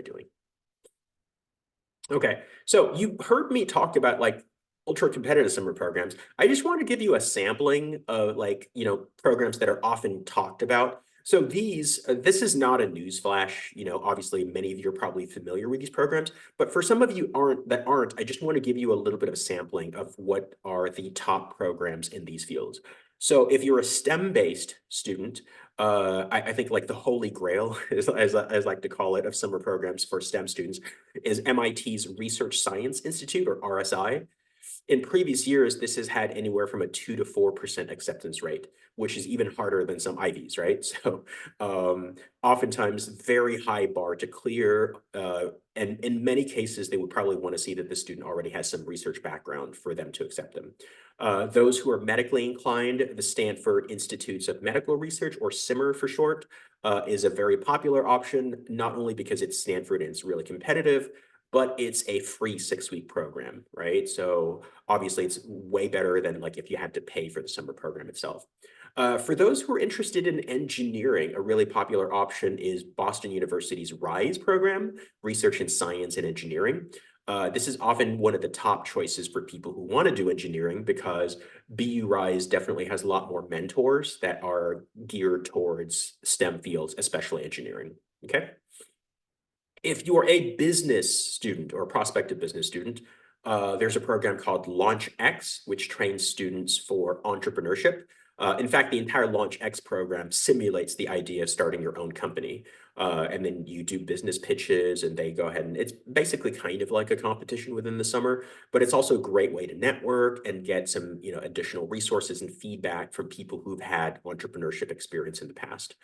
doing. Okay, so you heard me talk about like ultra competitive summer programs. I just want to give you a sampling of like, programs that are often talked about. So this is not a news flash. Obviously many of you are probably familiar with these programs, but for some of you aren't, I just want to give you a little bit of a sampling of what are the top programs in these fields. So if you're a STEM-based student, I think like the holy grail, as I like to call it, of summer programs for STEM students is MIT's Research Science Institute, or RSI. In previous years, this has had anywhere from a 2 to 4% acceptance rate, which is even harder than some Ivies, right? So oftentimes very high bar to clear. And in many cases, they would probably want to see that the student already has some research background for them to accept them. Those who are medically inclined, the Stanford Institutes of Medical Research, or SIMR for short, is a very popular option, not only because it's Stanford and it's really competitive, but it's a free 6-week program, right? So obviously it's way better than like if you had to pay for the summer program itself. For those who are interested in engineering, a really popular option is Boston University's RISE program, Research in Science and Engineering. This is often one of the top choices for people who want to do engineering because BU RISE definitely has a lot more mentors that are geared towards STEM fields, especially engineering, okay? If you are a business student or a prospective business student, there's a program called LaunchX, which trains students for entrepreneurship. In fact, the entire LaunchX program simulates the idea of starting your own company. And then you do business pitches and they go ahead and it's basically kind of like a competition within the summer, but it's also a great way to network and get some, additional resources and feedback from people who've had entrepreneurship experience in the past.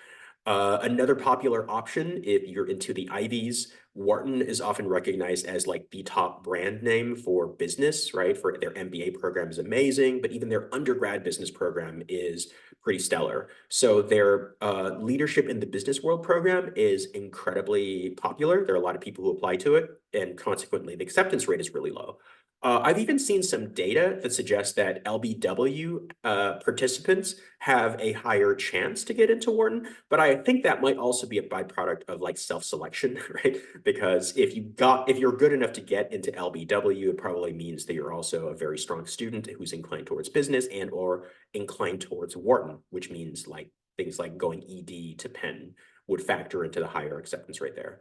Another popular option, if you're into the Ivies, Wharton is often recognized as like the top brand name for business, right? For their MBA program is amazing, but even their undergrad business program is pretty stellar. So their leadership in the business world program is incredibly popular. There are a lot of people who apply to it, and consequently, the acceptance rate is really low. I've even seen some data that suggests that LBW participants have a higher chance to get into Wharton, but I think that might also be a byproduct of like self-selection, right? Because if you're good enough to get into LBW, it probably means that you're also a very strong student who's inclined towards business and or inclined towards Wharton, which means like things like going ED to Penn would factor into the higher acceptance rate there.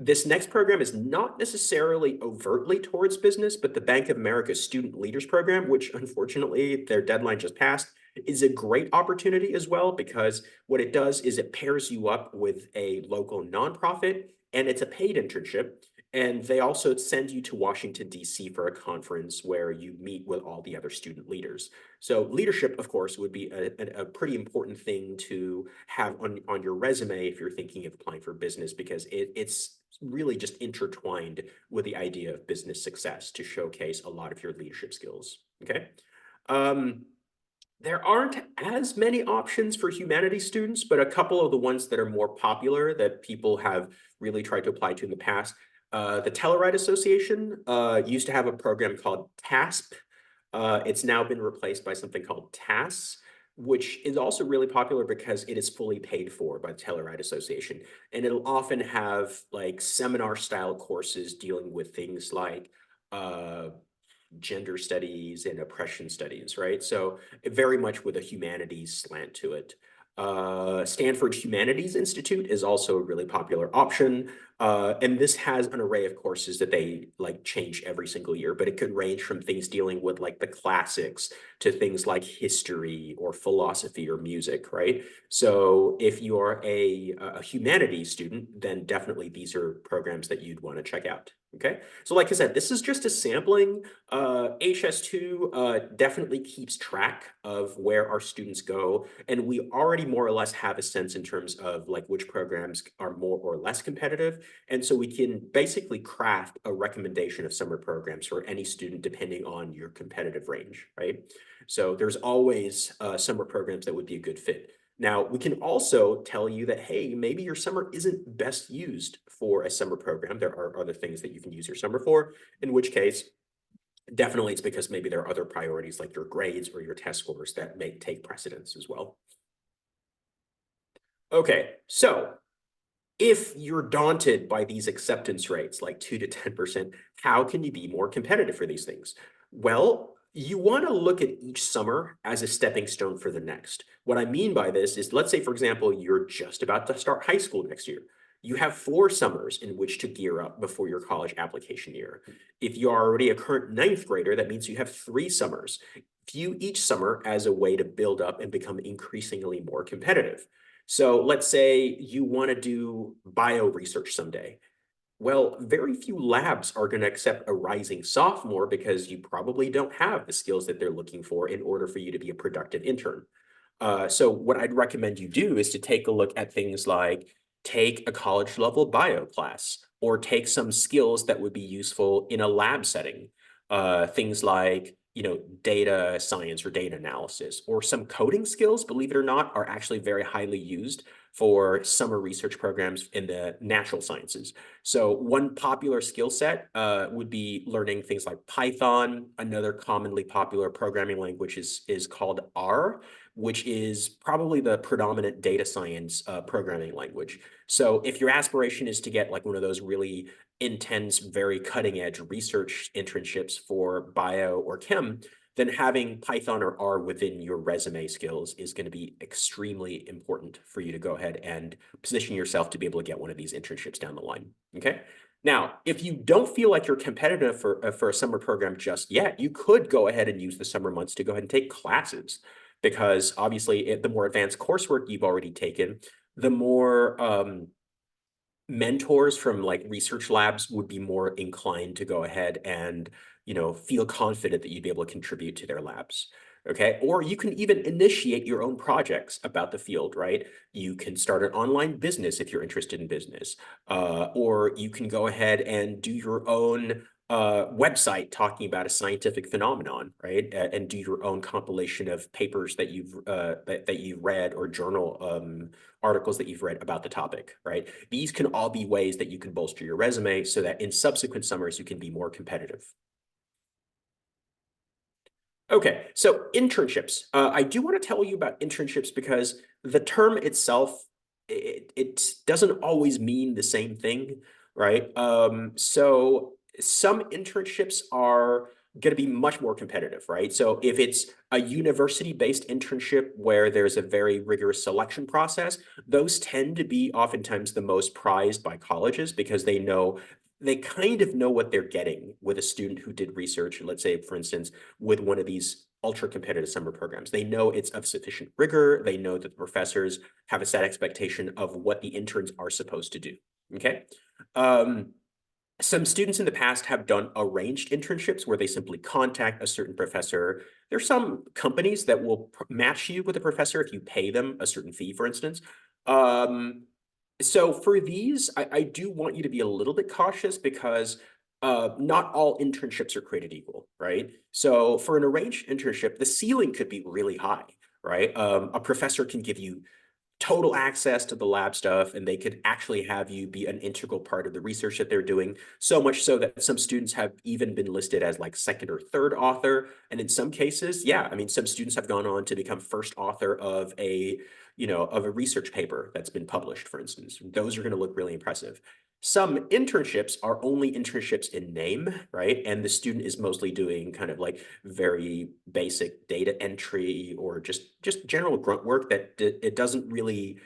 This next program is not necessarily overtly towards business, but the Bank of America Student Leaders Program, which unfortunately their deadline just passed, is a great opportunity as well, because what it does is it pairs you up with a local nonprofit and it's a paid internship. And they also send you to Washington, D.C. for a conference where you meet with all the other student leaders. So leadership, of course, would be a pretty important thing to have on your resume if you're thinking of applying for business, because it's really just intertwined with the idea of business success to showcase a lot of your leadership skills, okay? There aren't as many options for humanities students, but a couple of the ones that are more popular that people have really tried to apply to in the past. The Telluride Association used to have a program called TASP. It's now been replaced by something called TAS, which is also really popular because it is fully paid for by the Telluride Association. And it'll often have like seminar style courses dealing with things like gender studies and oppression studies, right? So very much with a humanities slant to it. Stanford Humanities Institute is also a really popular option. And this has an array of courses that they like change every single year, but it could range from things dealing with like the classics to things like history or philosophy or music, right? So if you're a humanities student, then definitely these are programs that you'd want to check out. Okay, so like I said, this is just a sampling. HS2 definitely keeps track of where our students go, and we already more or less have a sense in terms of like which programs are more or less competitive. And so we can basically craft a recommendation of summer programs for any student depending on your competitive range, right? So there's always summer programs that would be a good fit. Now, we can also tell you that, hey, maybe your summer isn't best used for a summer program. There are other things that you can use your summer for, in which case, definitely it's because maybe there are other priorities like your grades or your test scores that may take precedence as well. Okay, so If you're daunted by these acceptance rates, like 2 to 10%, how can you be more competitive for these things? Well, you want to look at each summer as a stepping stone for the next. What I mean by this is, let's say, for example, you're just about to start high school next year. You have 4 summers in which to gear up before your college application year. If you are already a current ninth grader, that means you have 3 summers. View each summer as a way to build up and become increasingly more competitive. So let's say you want to do bio research someday. Well, very few labs are going to accept a rising sophomore because you probably don't have the skills that they're looking for in order for you to be a productive intern. So what I'd recommend you do is to take a look at things like take a college level bio class or take some skills that would be useful in a lab setting. Things like, data science or data analysis or some coding skills, believe it or not, are actually very highly used for summer research programs in the natural sciences. So one popular skill set would be learning things like Python. Another commonly popular programming language is called R, which is probably the predominant data science programming language. So if your aspiration is to get like one of those really intense, very cutting edge research internships for bio or chem, then having Python or R within your resume skills is going to be extremely important for you to go ahead and position yourself to be able to get one of these internships down the line. Okay. Now, if you don't feel like you're competitive for a summer program just yet, you could go ahead and use the summer months to go ahead and take classes, because obviously the more advanced coursework you've already taken, the more mentors from like research labs would be more inclined to go ahead and feel confident that you'd be able to contribute to their labs. Okay. Or you can even initiate your own projects about the field, right? You can start an online business if you're interested in business. Or you can go ahead and do your own website talking about a scientific phenomenon, right? And do your own compilation of papers that you've read, or journal articles that you've read about the topic, right? These can all be ways that you can bolster your resume so that in subsequent summers you can be more competitive. Okay, so internships. I do want to tell you about internships because the term itself, it doesn't always mean the same thing, right? So some internships are going to be much more competitive, right? So if it's a university-based internship where there's a very rigorous selection process, those tend to be oftentimes the most prized by colleges because they kind of know what they're getting with a student who did research, let's say, for instance, with one of these ultra competitive summer programs. They know it's of sufficient rigor. They know that the professors have a set expectation of what the interns are supposed to do. Okay. Some students in the past have done arranged internships where they simply contact a certain professor. There's some companies that will match you with a professor if you pay them a certain fee, for instance. So for these, I do want you to be a little bit cautious because not all internships are created equal, right? So for an arranged internship, the ceiling could be really high, right? A professor can give you total access to the lab stuff, and they could actually have you be an integral part of the research that they're doing, so much so that some students have even been listed as like second or third author. And in some cases, yeah, I mean, some students have gone on to become first author of a research paper that's been published, for instance. Those are going to look really impressive. Some internships are only internships in name, right? And the student is mostly doing kind of like very basic data entry or just general grunt work that it doesn't really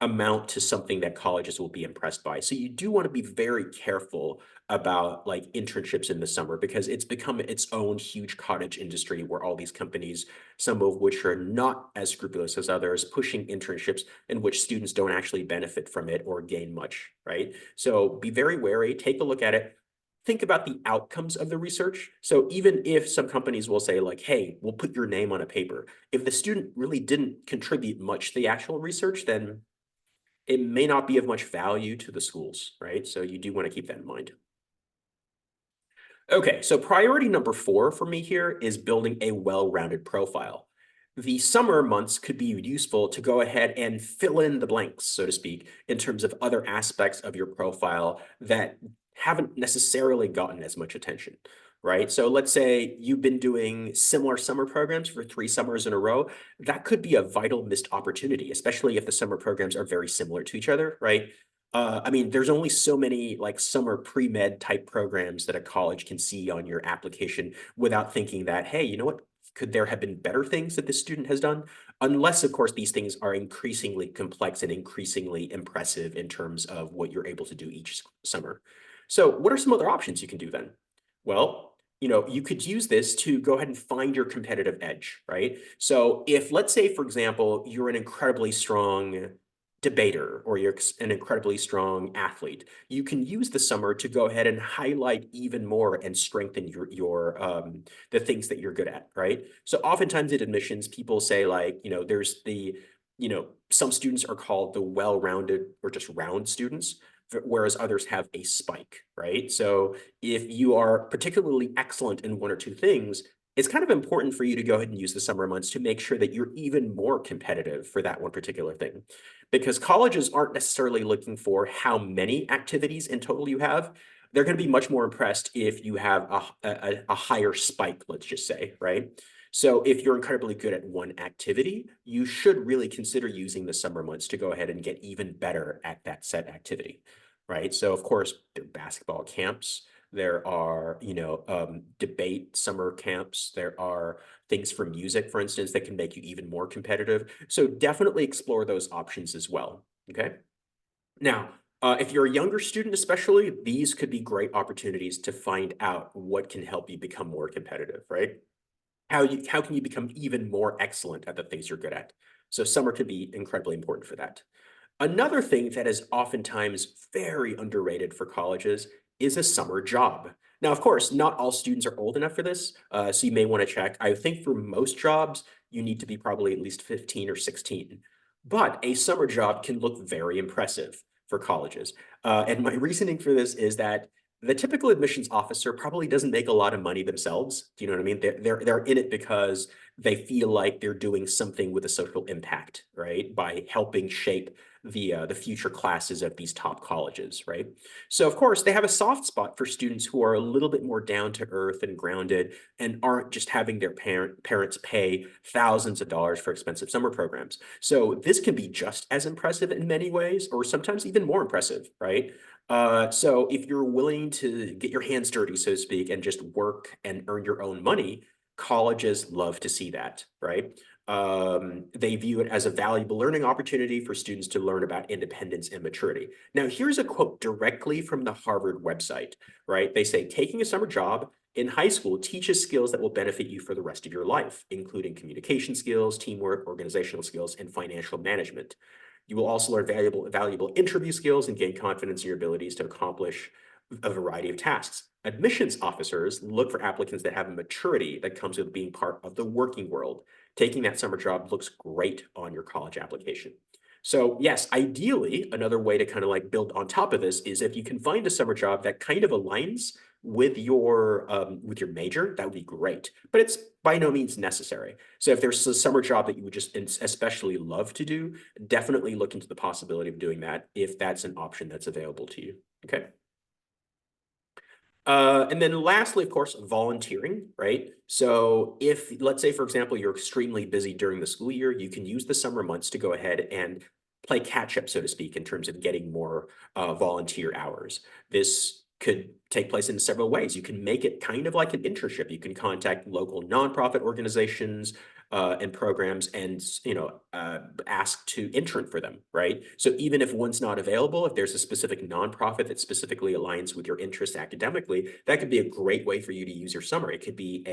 amount to something that colleges will be impressed by. So you do want to be very careful about like internships in the summer because it's become its own huge cottage industry where all these companies, some of which are not as scrupulous as others, pushing internships in which students don't actually benefit from it or gain much, right? So be very wary, take a look at it. Think about the outcomes of the research. So even if some companies will say like, hey, we'll put your name on a paper, if the student really didn't contribute much to the actual research, then it may not be of much value to the schools, right? So you do want to keep that in mind. Okay, so priority number 4 for me here is building a well-rounded profile. The summer months could be useful to go ahead and fill in the blanks, so to speak, in terms of other aspects of your profile that haven't necessarily gotten as much attention, right? So let's say you've been doing similar summer programs for 3 summers in a row. That could be a vital missed opportunity, especially if the summer programs are very similar to each other, right? I mean, there's only so many like summer pre-med type programs that a college can see on your application without thinking that, hey, you know what? Could there have been better things that this student has done? Unless, of course, these things are increasingly complex and increasingly impressive in terms of what you're able to do each summer. So, what are some other options you can do then? Well, you could use this to go ahead and find your competitive edge, right? So, if let's say, for example, you're an incredibly strong debater or you're an incredibly strong athlete, you can use the summer to go ahead and highlight even more and strengthen your the things that you're good at, right? So oftentimes at admissions, people say like, there's some students are called the well-rounded or just round students, whereas others have a spike, right? So if you are particularly excellent in one or two things, it's kind of important for you to go ahead and use the summer months to make sure that you're even more competitive for that one particular thing. Because colleges aren't necessarily looking for how many activities in total you have. They're going to be much more impressed if you have a higher spike, let's just say, right? So if you're incredibly good at one activity, you should really consider using the summer months to go ahead and get even better at that set activity, right? So of course, there are basketball camps. There are, debate summer camps. There are things for music, for instance, that can make you even more competitive. So definitely explore those options as well. Okay. Now, if you're a younger student, especially, these could be great opportunities to find out what can help you become more competitive, right? How can you become even more excellent at the things you're good at? So summer can be incredibly important for that. Another thing that is oftentimes very underrated for colleges is a summer job. Now, of course, not all students are old enough for this, so you may want to check. I think for most jobs, you need to be probably at least 15 or 16. But a summer job can look very impressive for colleges. And my reasoning for this is that the typical admissions officer probably doesn't make a lot of money themselves. Do you know what I mean? They're in it because they feel like they're doing something with a social impact, right? By helping shape the future classes of these top colleges, right? So of course they have a soft spot for students who are a little bit more down to earth and grounded and aren't just having their parents pay thousands of dollars for expensive summer programs. So this can be just as impressive in many ways, or sometimes even more impressive, right? So if you're willing to get your hands dirty, so to speak, and just work and earn your own money, colleges love to see that, right? They view it as a valuable learning opportunity for students to learn about independence and maturity. Now, here's a quote directly from the Harvard website, right? They say, taking a summer job in high school teaches skills that will benefit you for the rest of your life, including communication skills, teamwork, organizational skills, and financial management. You will also learn valuable interview skills and gain confidence in your abilities to accomplish a variety of tasks. Admissions officers look for applicants that have a maturity that comes with being part of the working world. Taking that summer job looks great on your college application. So yes, ideally, another way to kind of like build on top of this is if you can find a summer job that kind of aligns with your major, that would be great. But it's by no means necessary. So if there's a summer job that you would just especially love to do, definitely look into the possibility of doing that if that's an option that's available to you. Okay. And then lastly, of course, volunteering, right? So if, let's say, for example, you're extremely busy during the school year, you can use the summer months to go ahead and play catch up, so to speak, in terms of getting more volunteer hours. This could take place in several ways. You can make it kind of like an internship. You can contact local nonprofit organizations, and programs and ask to intern for them, right? So even if one's not available, if there's a specific nonprofit that specifically aligns with your interests academically, that could be a great way for you to use your summer. It could be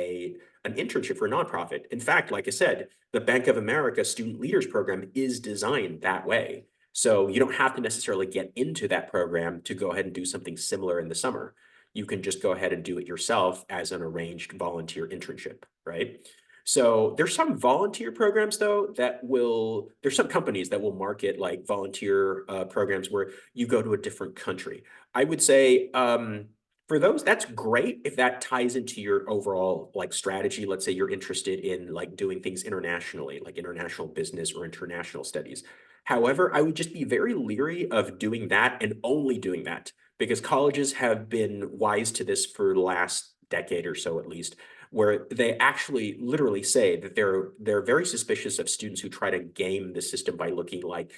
an internship for a nonprofit. In fact, like I said, the Bank of America Student Leaders Program is designed that way. So you don't have to necessarily get into that program to go ahead and do something similar in the summer. You can just go ahead and do it yourself as an arranged volunteer internship, right? So there's some volunteer programs though there's some companies that will market like volunteer programs where you go to a different country. I would say for those, that's great if that ties into your overall like strategy. Let's say you're interested in like doing things internationally, like international business or international studies. However, I would just be very leery of doing that and only doing that because colleges have been wise to this for the last decade or so at least. where they actually literally say that they're very suspicious of students who try to game the system by looking like,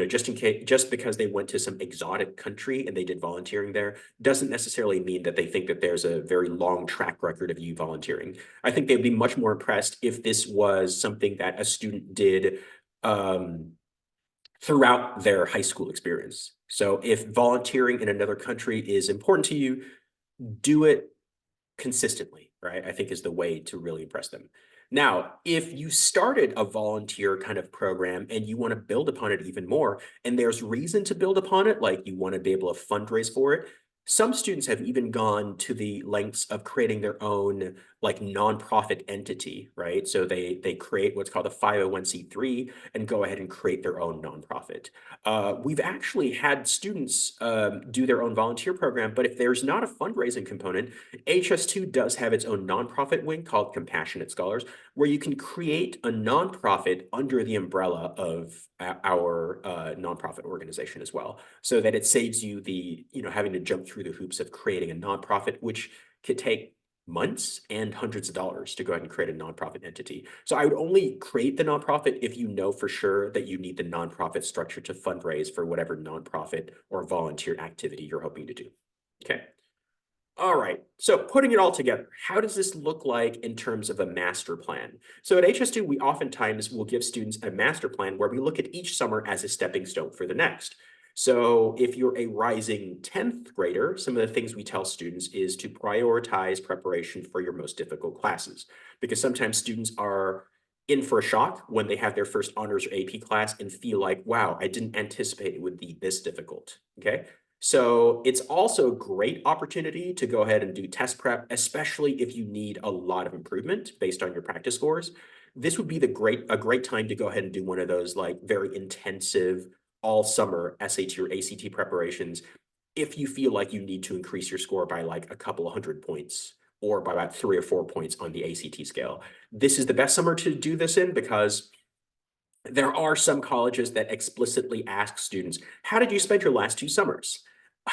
just because they went to some exotic country and they did volunteering there doesn't necessarily mean that they think that there's a very long track record of you volunteering. I think they'd be much more impressed if this was something that a student did throughout their high school experience. So if volunteering in another country is important to you, do it consistently, right? I think is the way to really impress them. Now, if you started a volunteer kind of program and you want to build upon it even more, and there's reason to build upon it, like you want to be able to fundraise for it, some students have even gone to the lengths of creating their own like nonprofit entity, right? So they create what's called a 501c3 and go ahead and create their own nonprofit. We've actually had students do their own volunteer program, but if there's not a fundraising component, HS2 does have its own nonprofit wing called Compassionate Scholars, where you can create a nonprofit under the umbrella of our nonprofit organization as well, so that it saves you the, having to jump through the hoops of creating a nonprofit, which could take months and hundreds of dollars to go ahead and create a nonprofit entity. So I would only create the nonprofit if you know for sure that you need the nonprofit structure to fundraise for whatever nonprofit or volunteer activity you're hoping to do. Okay. All right, so putting it all together, how does this look like in terms of a master plan? So at HS2, we oftentimes will give students a master plan where we look at each summer as a stepping stone for the next. So if you're a rising 10th grader, some of the things we tell students is to prioritize preparation for your most difficult classes, because sometimes students are in for a shock when they have their first honors or AP class and feel like, wow, I didn't anticipate it would be this difficult, okay? So it's also a great opportunity to go ahead and do test prep, especially if you need a lot of improvement based on your practice scores. This would be a great time to go ahead and do one of those like very intensive all summer SAT or ACT preparations if you feel like you need to increase your score by like a couple of hundred points or by about 3 or 4 points on the ACT scale. This is the best summer to do this in because there are some colleges that explicitly ask students, how did you spend your last 2 summers?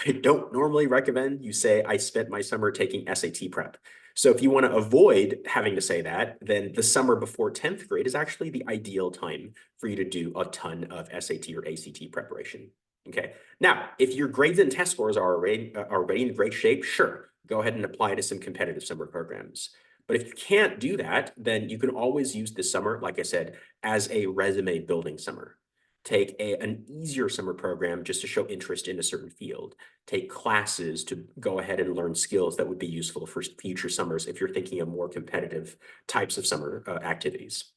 I don't normally recommend you say, I spent my summer taking SAT prep. So if you want to avoid having to say that, then the summer before 10th grade is actually the ideal time for you to do a ton of SAT or ACT preparation. Okay. Now, if your grades and test scores are already in great shape, sure, go ahead and apply to some competitive summer programs. But if you can't do that, then you can always use this summer, like I said, as a resume building summer. Take an easier summer program just to show interest in a certain field. Take classes to go ahead and learn skills that would be useful for future summers if you're thinking of more competitive types of summer activities.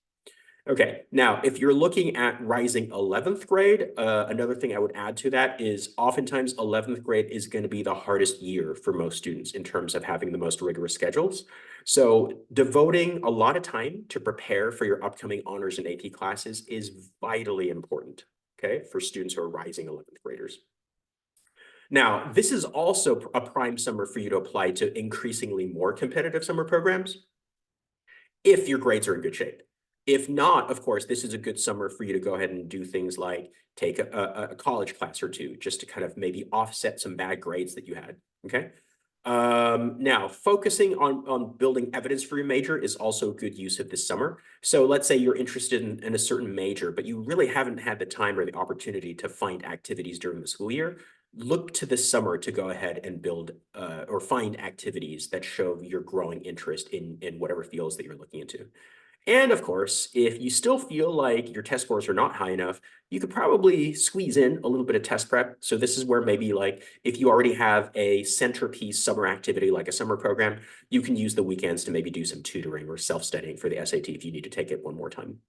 Okay, now if you're looking at rising 11th grade, another thing I would add to that is oftentimes 11th grade is going to be the hardest year for most students in terms of having the most rigorous schedules. So devoting a lot of time to prepare for your upcoming honors and AP classes is vitally important, okay, for students who are rising 11th graders. Now, this is also a prime summer for you to apply to increasingly more competitive summer programs if your grades are in good shape. If not, of course, this is a good summer for you to go ahead and do things like take a college class or two just to kind of maybe offset some bad grades that you had, okay? Now, focusing on building evidence for your major is also a good use of this summer. So let's say you're interested in a certain major, but you really haven't had the time or the opportunity to find activities during the school year. Look to this summer to go ahead and build or find activities that show your growing interest in whatever fields that you're looking into. And of course, if you still feel like your test scores are not high enough, you could probably squeeze in a little bit of test prep. So this is where maybe like if you already have a centerpiece summer activity like a summer program, you can use the weekends to maybe do some tutoring or self-studying for the SAT if you need to take it one more time.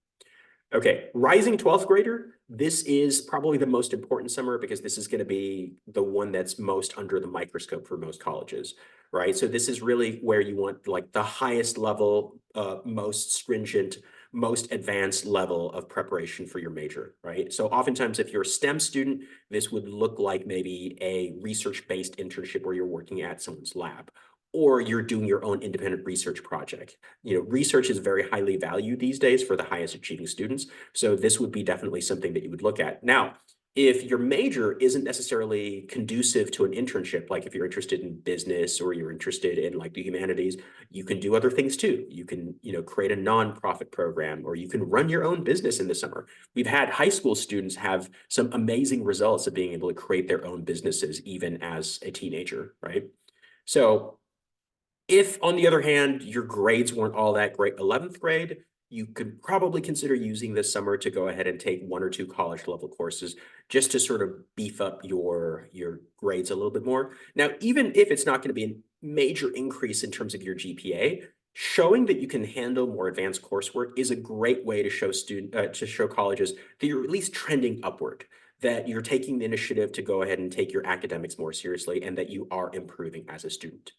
Okay, rising 12th grader, this is probably the most important summer because this is going to be the one that's most under the microscope for most colleges, right? So this is really where you want like the highest level, most stringent, most advanced level of preparation for your major, right? So oftentimes if you're a STEM student, this would look like maybe a research-based internship where you're working at someone's lab, or you're doing your own independent research project. Research is very highly valued these days for the highest achieving students. So this would be definitely something that you would look at. Now, If your major isn't necessarily conducive to an internship, like if you're interested in business or you're interested in like the humanities, you can do other things too. You can, create a nonprofit program, or you can run your own business in the summer. We've had high school students have some amazing results of being able to create their own businesses even as a teenager, right? So if, on the other hand, your grades weren't all that great 11th grade, you could probably consider using this summer to go ahead and take one or two college level courses just to sort of beef up your grades a little bit more. Now, even if it's not going to be a major increase in terms of your GPA, showing that you can handle more advanced coursework is a great way to show colleges that you're at least trending upward, that you're taking the initiative to go ahead and take your academics more seriously, and that you are improving as a student.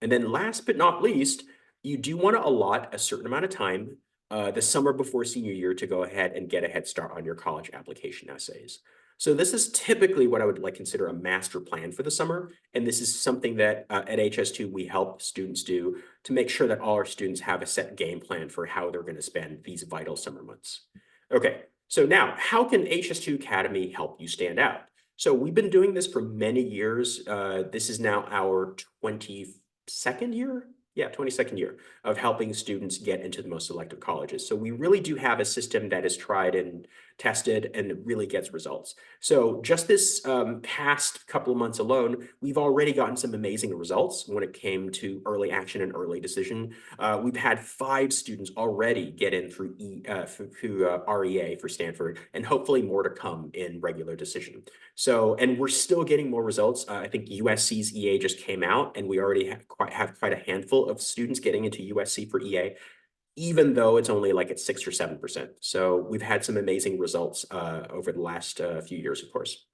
And then last but not least, you do want to allot a certain amount of time the summer before senior year to go ahead and get a head start on your college application essays. So this is typically what I would like consider a master plan for the summer. And this is something that at HS2 we help students do to make sure that all our students have a set game plan for how they're going to spend these vital summer months. Okay, so now how can HS2 Academy help you stand out? So we've been doing this for many years. This is now our 22nd year? Yeah, 22nd year of helping students get into the most selective colleges. So we really do have a system that is tried and tested and really gets results. So just this past couple of months alone, we've already gotten some amazing results when it came to early action and early decision. We've had 5 students already get in through REA for Stanford, and hopefully more to come in regular decision. So, and we're still getting more results. I think USC's EA just came out, and we already have quite a handful of students getting into USC for EA, even though it's only like at 6 or 7%. So we've had some amazing results over the last few years, of course.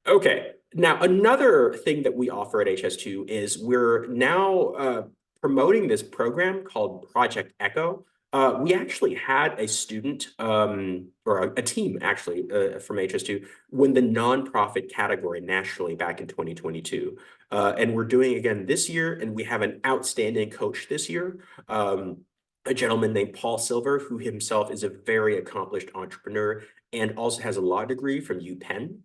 Okay, now another thing that we offer at HS2 is we're now promoting this program called Project Echo. We actually had a student or a team actually from HS2 win the nonprofit category nationally back in 2022. And we're doing it again this year, and we have an outstanding coach this year. A gentleman named Paul Silver, who himself is a very accomplished entrepreneur and also has a law degree from UPenn.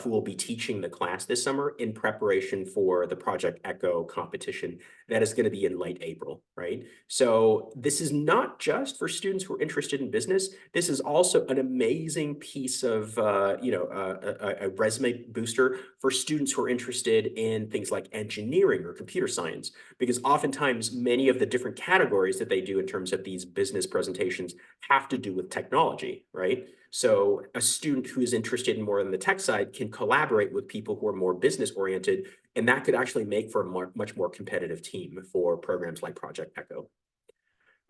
Who will be teaching the class this summer in preparation for the Project Echo competition that is going to be in late April, right? So this is not just for students who are interested in business. This is also an amazing piece of, a resume booster for students who are interested in things like engineering or computer science, because oftentimes many of the different categories that they do in terms of these business presentations have to do with technology, right? So a student who is interested in more in the tech side can collaborate with people who are more business oriented, and that could actually make for a much more competitive team for programs like Project Echo.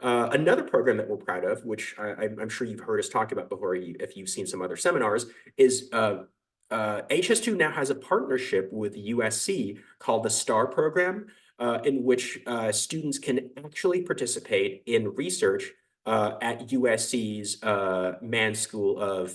Another program that we're proud of, which I'm sure you've heard us talk about before if you've seen some other seminars, is HS2 now has a partnership with USC called the STAR program, in which students can actually participate in research at USC's Mann School of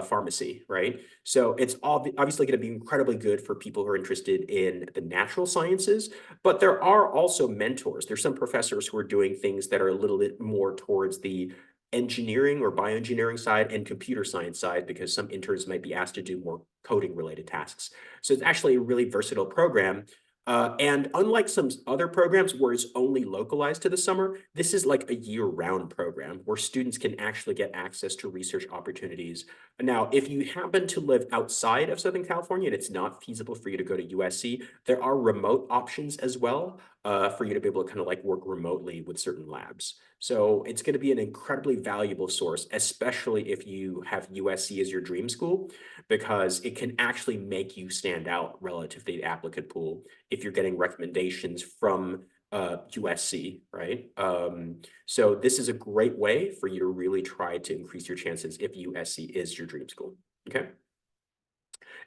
Pharmacy, right? So it's obviously going to be incredibly good for people who are interested in the natural sciences, but there are also mentors. There's some professors who are doing things that are a little bit more towards the engineering or bioengineering side and computer science side, because some interns might be asked to do more coding related tasks. So it's actually a really versatile program. And unlike some other programs where it's only localized to the summer, this is like a year-round program where students can actually get access to research opportunities. Now, if you happen to live outside of Southern California and it's not feasible for you to go to USC, there are remote options as well for you to be able to kind of like work remotely with certain labs. So it's going to be an incredibly valuable source, especially if you have USC as your dream school, because it can actually make you stand out relative to the applicant pool if you're getting recommendations from USC, right? So this is a great way for you to really try to increase your chances if USC is your dream school, okay?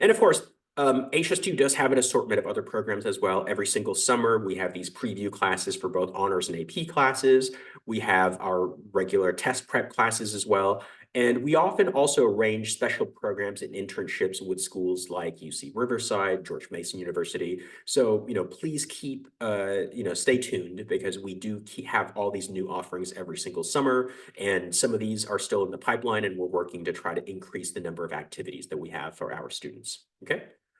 And of course, HS2 does have an assortment of other programs as well. Every single summer, we have these preview classes for both honors and AP classes. We have our regular test prep classes as well. And we often also arrange special programs and internships with schools like UC Riverside, George Mason University. So, please keep, stay tuned because we do have all these new offerings every single summer. And some of these are still in the pipeline, and we're working to try to increase the number of activities that we have for our students. Okay.